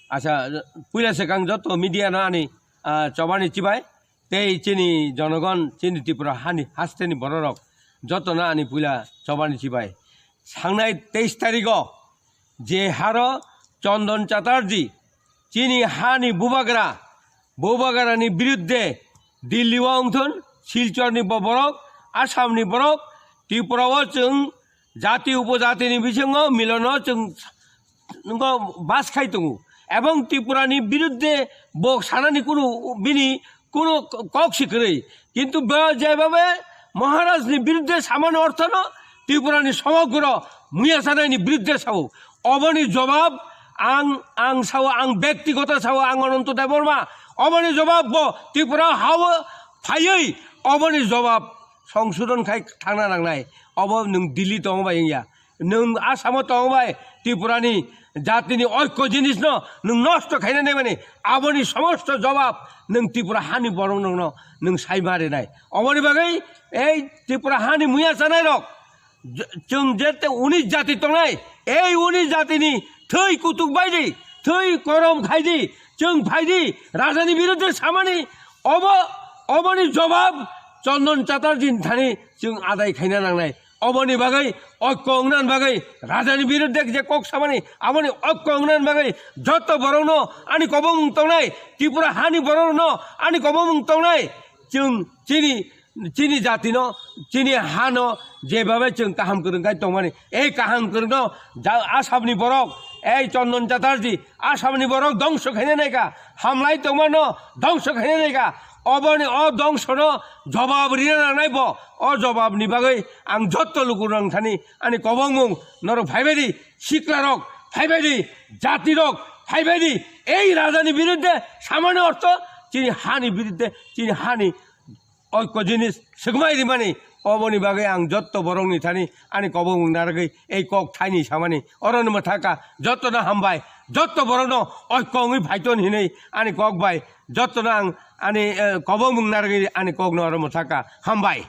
আচ্ছা পুইলা সেকাং যত মিডিয়া না আনি চবানি চিবাই তেই চিনি জনগণ চিনি ত্রিপুরা হানি হাস্তেনি বড় রক যত না আনি পুইলা চবানি চিবাই সাংনাই 23 তারিখ যে হার চন্দন চ্যাটার্জি চিনি হানি বুবাগারানি বিরুদ্ধে দিল্লি ওংথন শিলচরনি বরক आसामनि बरक त्रिपुराओ जों जाति उपजातिनि बिथिङाव मिलन जों बास खाय दङ এবং त्रिपुरानि बिरुद्धे बक सानानि কোনো কক শিখরে কিন্তু যেভাবে মহারাজনি বিরুদ্ধে সামান্য অর্থ ন ত্রিপুরানি সমগ্র মুয়া সানাইনি বিরুদ্ধে সাও অবনি জবাব আং সাও আং ব্যক্তিগত সাও আং অনন্ত দেববর্মা অবনি জবাব ত্রিপুরা হাও ফাयै অবনি জবাব সংশোधन खाय थांना नांनाय अब नों दिल्ली दंबाय या नों आसामाव दंबाय त्रिपुरानि जातिनि ऐक्य जिनिस न नों नष्ट खायनानै माने आबनि समस्त जवाब नों त्रिपुरा हानि बरं नों सायमारिनाय अबनि बागै এই त्रिपुरा हानि मुया जानाय रक जों जेते 19 जाति दंनाय এই 19 जातिनि थै कुतुक बायदि थै गरम खायदि जों फायदि राजानि बिरुद्धे सामानि अबनि जवाब चंदन চ্যাটার্জি थानी जों आदाय खायना नांनाय अबनि बागै ऐक्य अंगनान बागै राजानि बिरुद्धे जे कक सामानि आबनि ऐक्य अंगनान बागै जत बरन आनि कबम तंनाय त्रिपुरा हानि बरन आनि कबम तंनाय जों चिनी जाति न चिनी हान जेभाবে जों काहाम करंगाय दंमानि এই काहाम करन आसामनि बरक এই चंदन চ্যাটার্জি आसामनि बरक ধ্বংস खायना नायका हामलाय दंमान ধ্বংस खायना नायका अबनि अदंशन जवाब रिना नायब जवाबनि बागै आं जत्त लुकुरां थानि आनि कबंमुं नर फाइबायदि सिक्ला रक फाइबायदि जाति रक फाइबायदि এই राजानि बिरुद्धे सामान्य अर्थ चिनि हानि बिरुद्धे चिनि हानि ऐक्य जिनिस सेगमायदि मानि अबनि बागै आं जत्त बरंनि थानि आनि कबंमुं नारगै এই কক थाइनि सामानि अरनमा थाका जत्त ना हामबाय जत्त बरन ऐक्य अंगै फाइतन हिनै आनि कक बाय जत्त ना आं आनि कबंमुं नारगै आनि कक नरम थाका हामबाय।